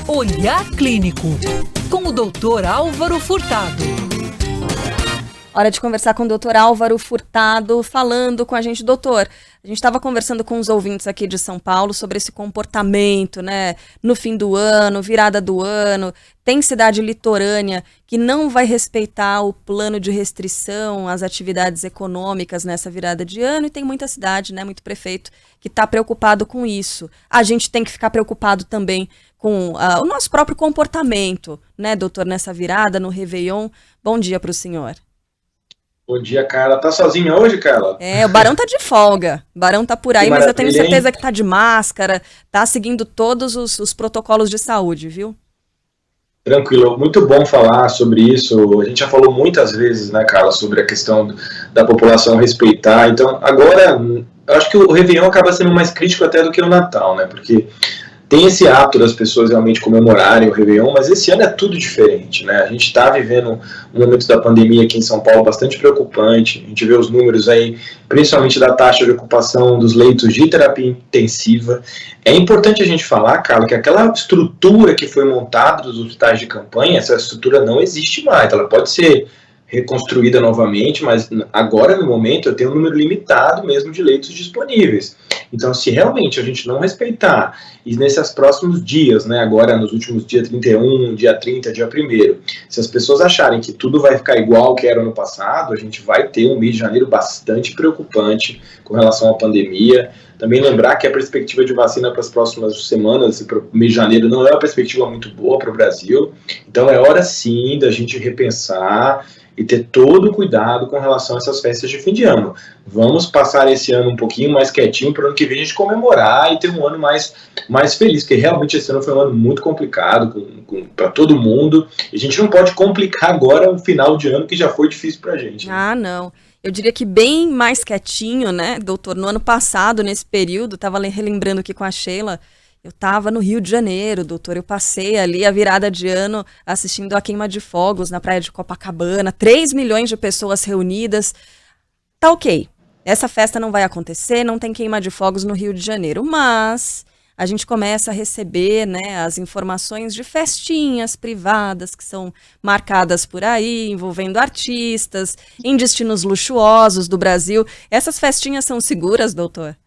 Olhar Clínico, com o Dr. Álvaro Furtado. Hora de conversar com o Dr. Álvaro Furtado, falando com a gente. Doutor, a gente estava conversando com os ouvintes aqui de São Paulo sobre esse comportamento, né? No fim do ano, virada do ano, tem cidade litorânea que não vai respeitar o plano de restrição às atividades econômicas nessa virada de ano, e tem muita cidade, né? Muito prefeito que está preocupado com isso. A gente tem que ficar preocupado também com o nosso próprio comportamento, né, doutor, nessa virada, no Réveillon. Bom dia para o senhor. Bom dia, Carla. Tá sozinha hoje, Carla? O Barão tá de folga. O Barão tá por aí, mas eu tenho certeza que tá de máscara, tá seguindo todos os protocolos de saúde, viu? Tranquilo. Muito bom falar sobre isso. A gente já falou muitas vezes, né, Carla, sobre a questão da população respeitar. Então, agora, eu acho que o Réveillon acaba sendo mais crítico até do que o Natal, né? Porque tem esse hábito das pessoas realmente comemorarem o Réveillon, mas esse ano é tudo diferente, né? A gente está vivendo um momento da pandemia aqui em São Paulo bastante preocupante. A gente vê os números aí, principalmente da taxa de ocupação dos leitos de terapia intensiva. É importante a gente falar, Carla, que aquela estrutura que foi montada dos hospitais de campanha, essa estrutura não existe mais. Ela pode ser reconstruída novamente, mas agora, no momento, eu tenho um número limitado mesmo de leitos disponíveis. Então, se realmente a gente não respeitar, e nesses próximos dias, né, agora nos últimos dia 31, dia 30, dia 1º, se as pessoas acharem que tudo vai ficar igual que era ano passado, a gente vai ter um mês de janeiro bastante preocupante com relação à pandemia. Também lembrar que a perspectiva de vacina para as próximas semanas, para o mês de janeiro, não é uma perspectiva muito boa para o Brasil. Então, é hora sim da gente repensar e ter todo o cuidado com relação a essas festas de fim de ano. Vamos passar esse ano um pouquinho mais quietinho para o ano que vem a gente comemorar e ter um ano mais feliz, porque realmente esse ano foi um ano muito complicado para todo mundo, e a gente não pode complicar agora o final de ano que já foi difícil para a gente. Ah, não. Eu diria que bem mais quietinho, né, doutor? No ano passado, nesse período, estava relembrando aqui com a Sheila, eu estava no Rio de Janeiro, doutor, eu passei ali a virada de ano assistindo a queima de fogos na praia de Copacabana, 3 milhões de pessoas reunidas. Tá ok, essa festa não vai acontecer, não tem queima de fogos no Rio de Janeiro, mas a gente começa a receber, né, as informações de festinhas privadas que são marcadas por aí, envolvendo artistas, em destinos luxuosos do Brasil. Essas festinhas são seguras, doutor?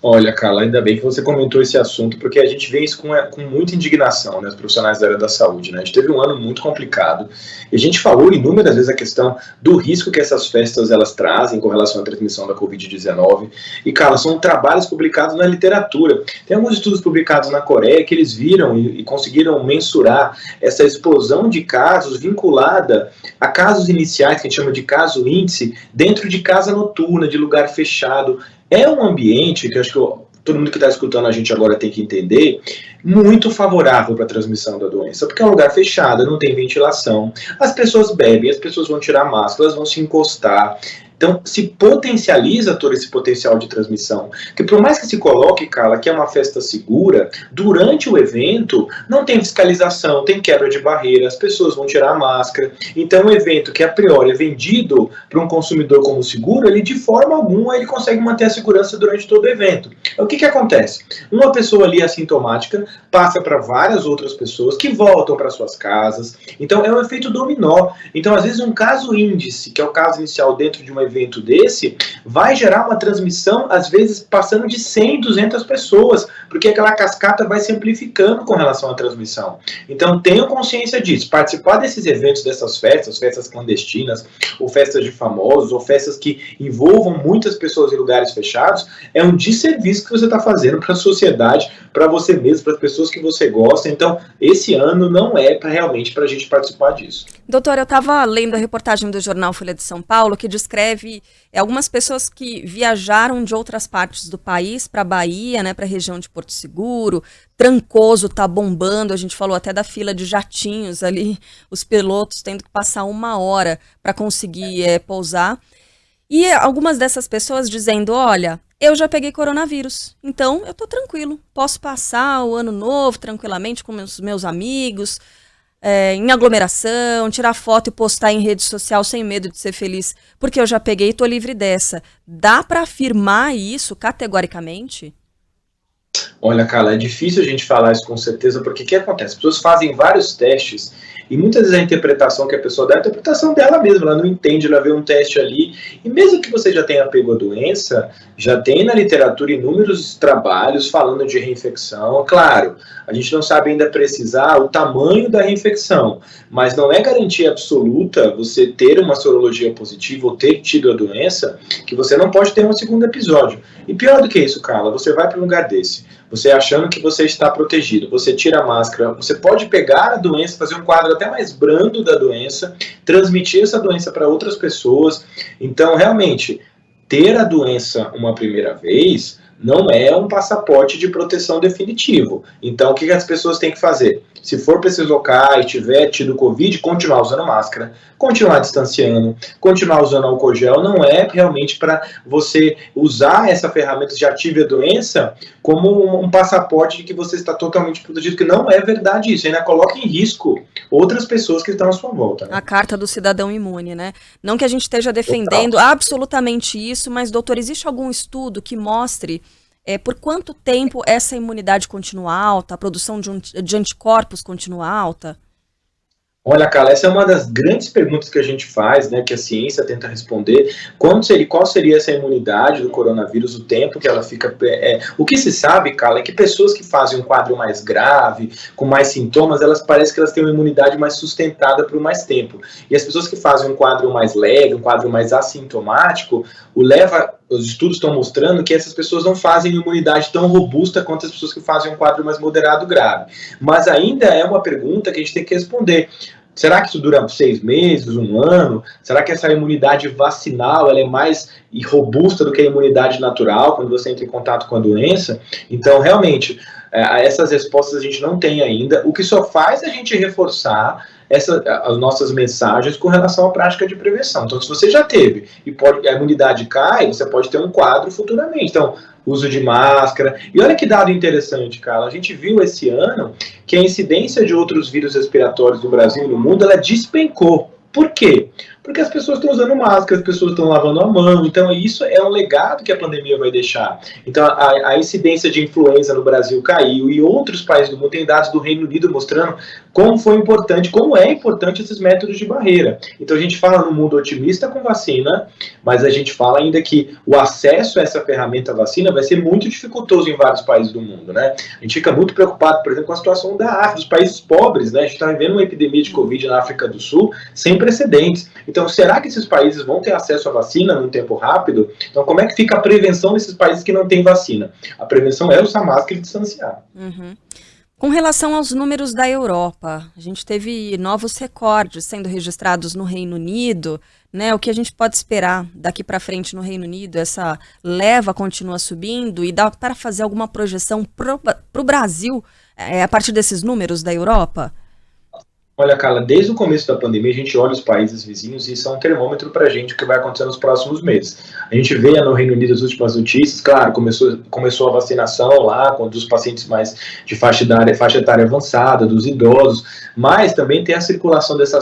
Olha, Carla, ainda bem que você comentou esse assunto, porque a gente vê isso com muita indignação, né, os profissionais da área da saúde, né? A gente teve um ano muito complicado, e a gente falou inúmeras vezes a questão do risco que essas festas elas trazem com relação à transmissão da Covid-19, e, Carla, são trabalhos publicados na literatura. Tem alguns estudos publicados na Coreia que eles viram e conseguiram mensurar essa explosão de casos vinculada a casos iniciais, que a gente chama de caso índice, dentro de casa noturna, de lugar fechado. É um ambiente que eu acho que todo mundo que está escutando a gente agora tem que entender, muito favorável para a transmissão da doença, porque é um lugar fechado, não tem ventilação, as pessoas bebem, as pessoas vão tirar máscara, elas vão se encostar. Então, se potencializa todo esse potencial de transmissão. Porque por mais que se coloque, Carla, que é uma festa segura, durante o evento não tem fiscalização, tem quebra de barreira, as pessoas vão tirar a máscara. Então, um evento que a priori é vendido para um consumidor como seguro, ele de forma alguma ele consegue manter a segurança durante todo o evento. O que acontece? Uma pessoa ali assintomática passa para várias outras pessoas que voltam para suas casas. Então, é um efeito dominó. Então, às vezes, um caso índice, que é o caso inicial dentro de uma evento desse, vai gerar uma transmissão, às vezes, passando de 100, 200 pessoas, porque aquela cascata vai se amplificando com relação à transmissão. Então, tenham consciência disso. Participar desses eventos, dessas festas, festas clandestinas, ou festas de famosos, ou festas que envolvam muitas pessoas em lugares fechados, é um desserviço que você está fazendo para a sociedade, para você mesmo, para as pessoas que você gosta. Então, esse ano não é realmente para a gente participar disso. Doutor, eu estava lendo a reportagem do jornal Folha de São Paulo, que descreve algumas pessoas que viajaram de outras partes do país para a Bahia, né, para a região de Porto Seguro. Trancoso tá bombando, a gente falou até da fila de jatinhos ali, os pilotos tendo que passar 1 hora para conseguir pousar. E algumas dessas pessoas dizendo, olha, eu já peguei coronavírus, então eu tô tranquilo, posso passar o ano novo tranquilamente com meus amigos, em aglomeração, tirar foto e postar em rede social sem medo de ser feliz, porque eu já peguei e tô livre dessa. Dá para afirmar isso categoricamente? Olha, Carla, é difícil a gente falar isso com certeza, porque o que acontece? As pessoas fazem vários testes e muitas vezes a interpretação que a pessoa dá é a interpretação dela mesma, ela não entende, ela vê um teste ali, e mesmo que você já tenha pego a doença, já tem na literatura inúmeros trabalhos falando de reinfecção. Claro, a gente não sabe ainda precisar o tamanho da reinfecção, mas não é garantia absoluta você ter uma sorologia positiva ou ter tido a doença, que você não pode ter um segundo episódio. E pior do que isso, Carla, você vai para um lugar desse, você achando que você está protegido, você tira a máscara, você pode pegar a doença, fazer um quadro até mais brando da doença, transmitir essa doença para outras pessoas. Então, realmente, ter a doença uma primeira vez não é um passaporte de proteção definitivo. Então, o que as pessoas têm que fazer? Se for para esses locais, tiver tido Covid, continuar usando máscara, continuar distanciando, continuar usando álcool gel, não é realmente para você usar essa ferramenta, já tive a doença, como um passaporte de que você está totalmente protegido, que não é verdade isso, ainda coloca em risco outras pessoas que estão à sua volta. Né? A carta do cidadão imune, né? Não que a gente esteja defendendo absolutamente isso, mas, doutor, existe algum estudo que mostre por quanto tempo essa imunidade continua alta, a produção de anticorpos continua alta? Olha, Carla, essa é uma das grandes perguntas que a gente faz, né, que a ciência tenta responder. Qual seria essa imunidade do coronavírus, o tempo que ela fica... O que se sabe, Carla, é que pessoas que fazem um quadro mais grave, com mais sintomas, parece que elas têm uma imunidade mais sustentada por mais tempo. E as pessoas que fazem um quadro mais leve, um quadro mais assintomático, os estudos estão mostrando que essas pessoas não fazem imunidade tão robusta quanto as pessoas que fazem um quadro mais moderado grave. Mas ainda é uma pergunta que a gente tem que responder. Será que isso dura 6 meses, 1 ano? Será que essa imunidade vacinal ela é mais robusta do que a imunidade natural quando você entra em contato com a doença? Então, realmente, essas respostas a gente não tem ainda, o que só faz a gente reforçar as nossas mensagens com relação à prática de prevenção. Então, se você já teve e a imunidade cai, você pode ter um quadro futuramente. Então, uso de máscara. E olha que dado interessante, Carla. A gente viu esse ano que a incidência de outros vírus respiratórios no Brasil e no mundo, ela despencou. Por quê? Porque as pessoas estão usando máscara, as pessoas estão lavando a mão, então isso é um legado que a pandemia vai deixar. Então a incidência de influenza no Brasil caiu e outros países do mundo, tem dados do Reino Unido mostrando como é importante esses métodos de barreira. Então a gente fala no mundo otimista com vacina, mas a gente fala ainda que o acesso a essa ferramenta vacina vai ser muito dificultoso em vários países do mundo, né? A gente fica muito preocupado, por exemplo, com a situação da África, dos países pobres, né? A gente está vivendo uma epidemia de Covid na África do Sul sem precedentes. Então, será que esses países vão ter acesso à vacina num tempo rápido? Então, como é que fica a prevenção nesses países que não têm vacina? A prevenção é usar máscara e distanciar. Uhum. Com relação aos números da Europa, a gente teve novos recordes sendo registrados no Reino Unido, né? O que a gente pode esperar daqui para frente no Reino Unido? Essa leva continua subindo e dá para fazer alguma projeção para o Brasil a partir desses números da Europa? Olha, Carla, desde o começo da pandemia, a gente olha os países vizinhos e isso é um termômetro para a gente o que vai acontecer nos próximos meses. A gente vê no Reino Unido as últimas notícias, claro, começou a vacinação lá, dos pacientes mais de faixa etária avançada, dos idosos, mas também tem a circulação dessa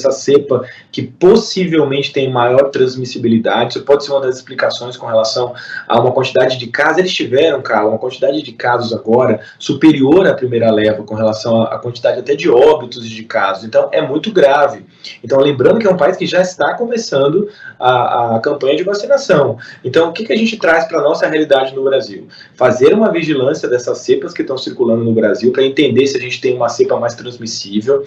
cepa que possivelmente tem maior transmissibilidade. Isso pode ser uma das explicações com relação a uma quantidade de casos. Eles tiveram, Carla, uma quantidade de casos agora superior à primeira leva com relação à quantidade até de óbitos e de casos. Então, é muito grave. Então, lembrando que é um país que já está começando a campanha de vacinação. Então, o que a gente traz para a nossa realidade no Brasil? Fazer uma vigilância dessas cepas que estão circulando no Brasil para entender se a gente tem uma cepa mais transmissível,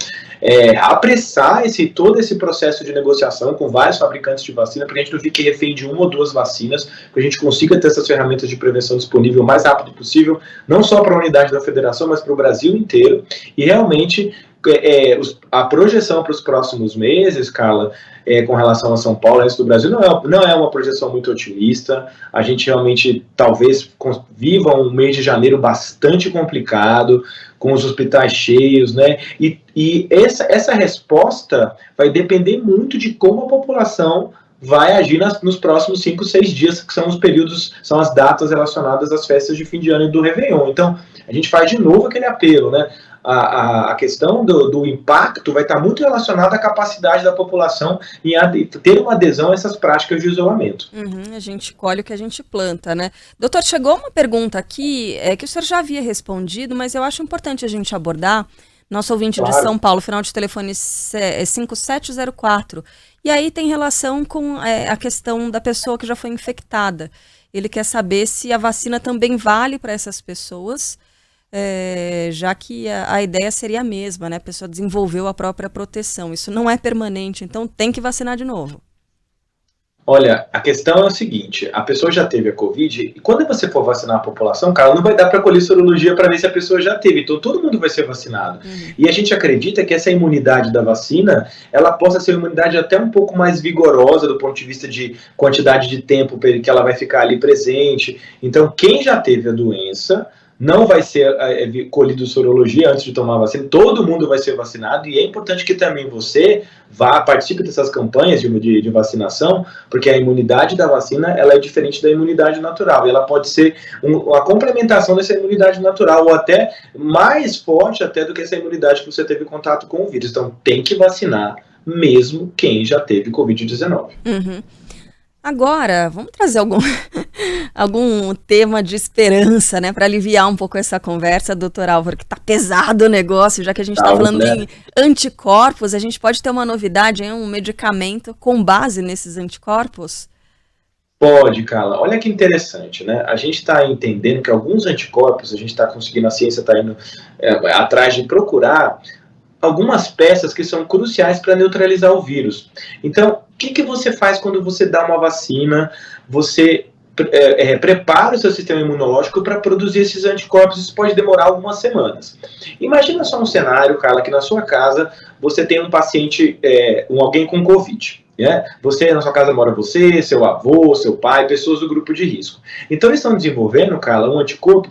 apressar todo esse processo de negociação com vários fabricantes de vacina para que a gente não fique refém de 1 ou 2 vacinas, para a gente consiga ter essas ferramentas de prevenção disponível o mais rápido possível, não só para a unidade da federação, mas para o Brasil inteiro, e realmente a projeção para os próximos meses, Carla, com relação a São Paulo, o resto do Brasil, não é uma projeção muito otimista. A gente realmente talvez viva um mês de janeiro bastante complicado, com os hospitais cheios, né? E essa resposta vai depender muito de como a população vai agir nos próximos 5, 6 dias, que são os períodos, são as datas relacionadas às festas de fim de ano e do Réveillon. Então, a gente faz de novo aquele apelo, né? a questão do impacto vai estar muito relacionada à capacidade da população em ter uma adesão a essas práticas de isolamento. A gente colhe o que a gente planta, né? Doutor, chegou uma pergunta aqui que o senhor já havia respondido, mas eu acho importante a gente abordar. Nosso ouvinte de São Paulo, final de telefone 5704. E aí tem relação com a questão da pessoa que já foi infectada. Ele quer saber se a vacina também vale para essas pessoas, já que a ideia seria a mesma, né? A pessoa desenvolveu a própria proteção. Isso não é permanente, então tem que vacinar de novo. Olha, a questão é o seguinte, a pessoa já teve a Covid, e quando você for vacinar a população, cara, não vai dar para colher sorologia para ver se a pessoa já teve, então todo mundo vai ser vacinado. E a gente acredita que essa imunidade da vacina, ela possa ser uma imunidade até um pouco mais vigorosa do ponto de vista de quantidade de tempo que ela vai ficar ali presente. Então, quem já teve a doença não vai ser colhido sorologia antes de tomar a vacina, todo mundo vai ser vacinado, e é importante que também você participe dessas campanhas de vacinação, porque a imunidade da vacina ela é diferente da imunidade natural, e ela pode ser uma complementação dessa imunidade natural, ou até mais forte até do que essa imunidade que você teve contato com o vírus. Então tem que vacinar mesmo quem já teve Covid-19. Agora, vamos trazer algum tema de esperança, né, para aliviar um pouco essa conversa, doutor Álvaro, que tá pesado o negócio, já que a gente está falando em anticorpos, a gente pode ter uma novidade, um medicamento com base nesses anticorpos? Pode, Carla. Olha que interessante, né? A gente está entendendo que alguns anticorpos, a gente está conseguindo, a ciência está indo atrás de procurar algumas peças que são cruciais para neutralizar o vírus. Então, o que você faz quando você dá uma vacina? Você prepara o seu sistema imunológico para produzir esses anticorpos. Isso pode demorar algumas semanas. Imagina só um cenário, Carla, que na sua casa você tem um paciente, alguém com Covid. Na sua casa mora você, seu avô, seu pai, pessoas do grupo de risco. Então eles estão desenvolvendo, Carla, um anticorpo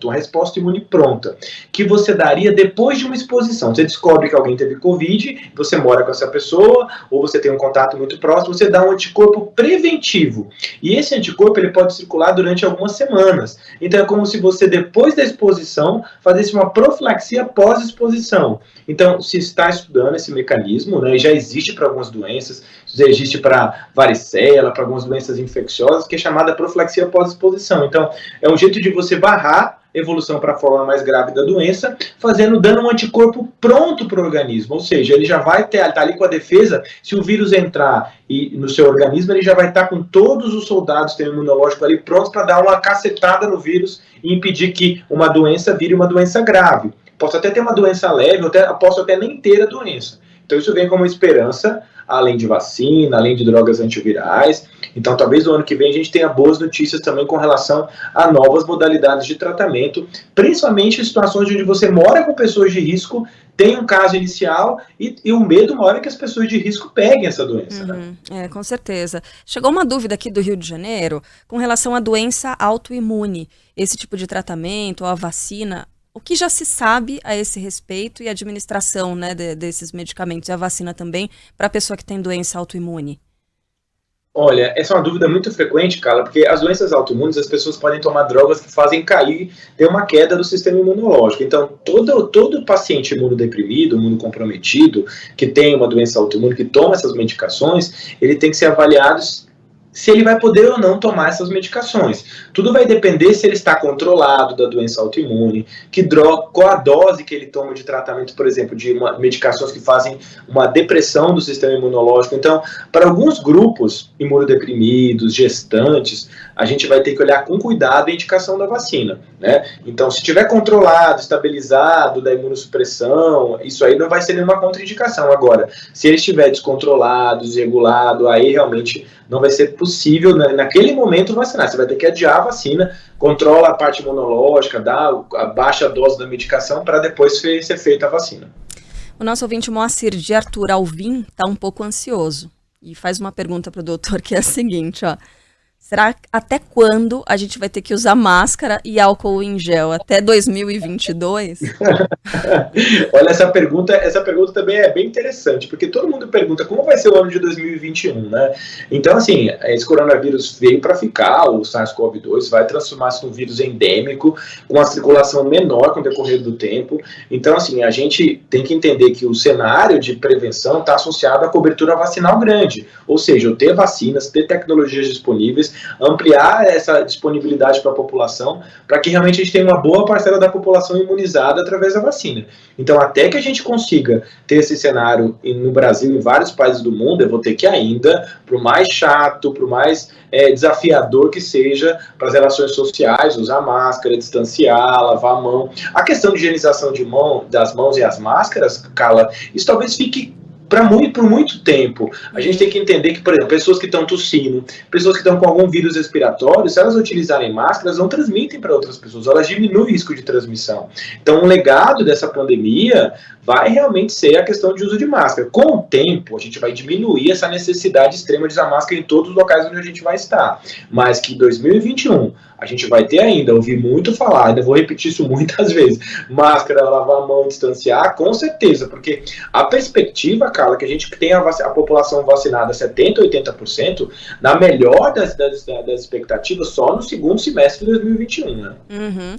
uma resposta imune pronta, que você daria depois de uma exposição. Você descobre que alguém teve Covid, você mora com essa pessoa, ou você tem um contato muito próximo, você dá um anticorpo preventivo. E esse anticorpo ele pode circular durante algumas semanas. Então é como se você, depois da exposição, fizesse uma profilaxia pós-exposição. Então se está estudando esse mecanismo, né, e já existe para algumas doenças, já existe para varicela, para algumas doenças infecciosas, que é chamada profilaxia pós-exposição. Então, é um jeito de você barrar a evolução para a forma mais grave da doença, dando um anticorpo pronto para o organismo. Ou seja, ele já vai estar ali com a defesa, se o vírus entrar no seu organismo, ele já vai estar com todos os soldados do sistema imunológico ali prontos para dar uma cacetada no vírus e impedir que uma doença vire uma doença grave. Posso até ter uma doença leve, posso até nem ter a doença. Então isso vem como esperança, além de vacina, além de drogas antivirais. Então talvez no ano que vem a gente tenha boas notícias também com relação a novas modalidades de tratamento, principalmente em situações onde você mora com pessoas de risco, tem um caso inicial e o medo maior é que as pessoas de risco peguem essa doença. Né? Com certeza. Chegou uma dúvida aqui do Rio de Janeiro com relação à doença autoimune. Esse tipo de tratamento, ou a vacina, o que já se sabe a esse respeito e a administração, né, desses medicamentos e a vacina também para a pessoa que tem doença autoimune? Olha, essa é uma dúvida muito frequente, Carla, porque as doenças autoimunes, as pessoas podem tomar drogas que fazem ter uma queda do sistema imunológico. Então, todo paciente imunodeprimido, imunocomprometido, que tem uma doença autoimune, que toma essas medicações, ele tem que ser avaliado se ele vai poder ou não tomar essas medicações. Tudo vai depender se ele está controlado da doença autoimune, qual a dose que ele toma de tratamento, por exemplo, de medicações que fazem uma depressão do sistema imunológico. Então, para alguns grupos imunodeprimidos, gestantes, a gente vai ter que olhar com cuidado a indicação da vacina. Né? Então, se estiver controlado, estabilizado da imunossupressão, isso aí não vai ser nenhuma contraindicação. Agora, se ele estiver descontrolado, desregulado, aí realmente não vai ser possível, naquele momento, vacinar. Você vai ter que adiar a vacina, controla a parte imunológica, abaixa a dose da medicação para depois ser feita a vacina. O nosso ouvinte Moacir de Arthur Alvim está um pouco ansioso e faz uma pergunta para o doutor que é a seguinte, ó. Será até quando a gente vai ter que usar máscara e álcool em gel? Até 2022? Olha, essa pergunta também é bem interessante, porque todo mundo pergunta como vai ser o ano de 2021, né? Então, assim, esse coronavírus veio para ficar, o SARS-CoV-2 vai transformar-se num vírus endêmico, com uma circulação menor com o decorrer do tempo. Então, assim, a gente tem que entender que o cenário de prevenção está associado à cobertura vacinal grande, ou seja, eu ter vacinas, ter tecnologias disponíveis, ampliar essa disponibilidade para a população, para que realmente a gente tenha uma boa parcela da população imunizada através da vacina. Então, até que a gente consiga ter esse cenário no Brasil e em vários países do mundo, eu vou ter que ainda, por mais chato, por mais desafiador que seja, para as relações sociais, usar máscara, distanciar, lavar a mão. A questão de higienização das mãos e as máscaras, Carla, isso talvez fique por muito tempo. A gente tem que entender que, por exemplo, pessoas que estão tossindo, pessoas que estão com algum vírus respiratório, se elas utilizarem máscaras, não transmitem para outras pessoas, elas diminuem o risco de transmissão. Então, o legado dessa pandemia vai realmente ser a questão de uso de máscara. Com o tempo, a gente vai diminuir essa necessidade extrema de usar máscara em todos os locais onde a gente vai estar. Mas que em 2021 a gente vai ter ainda, ouvi muito falar, ainda vou repetir isso muitas vezes, máscara, lavar a mão, distanciar, com certeza, porque a perspectiva, Carla, que a gente tem a população vacinada 70%, 80%, na melhor das expectativas, só no segundo semestre de 2021, né? Uhum.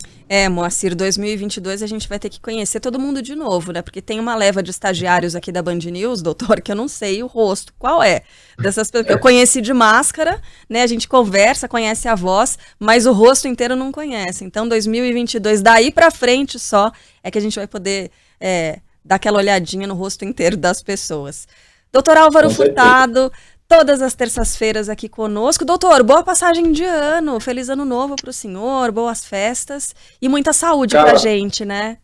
Moacir, 2022 a gente vai ter que conhecer todo mundo de novo, né? Porque tem uma leva de estagiários aqui da Band News, doutor, que eu não sei o rosto, qual é dessas pessoas. Eu conheci de máscara, né? A gente conversa, conhece a voz, mas o rosto inteiro não conhece. Então, 2022, daí pra frente só, é que a gente vai poder dar aquela olhadinha no rosto inteiro das pessoas. Doutor Álvaro Furtado, todas as terças-feiras aqui conosco. Doutor, boa passagem de ano, feliz ano novo para o senhor, boas festas e muita saúde para a gente, né?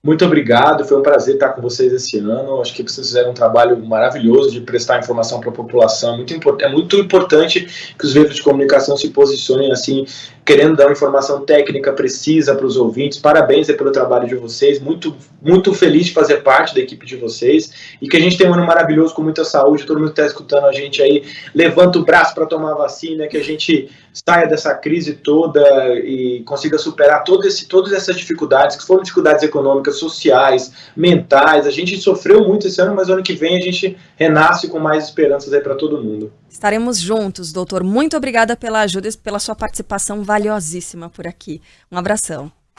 Muito obrigado, foi um prazer estar com vocês esse ano. Acho que vocês fizeram um trabalho maravilhoso de prestar informação para a população. É muito importante que os veículos de comunicação se posicionem assim, querendo dar uma informação técnica precisa para os ouvintes. Parabéns pelo trabalho de vocês, muito, muito feliz de fazer parte da equipe de vocês e que a gente tenha um ano maravilhoso com muita saúde. Todo mundo que está escutando a gente aí, levanta o braço para tomar a vacina, que a gente saia dessa crise toda e consiga superar todas essas dificuldades, que foram dificuldades econômicas, sociais, mentais. A gente sofreu muito esse ano, mas ano que vem a gente renasce com mais esperanças aí para todo mundo. Estaremos juntos, doutor. Muito obrigada pela ajuda e pela sua participação valiosíssima por aqui. Um abração.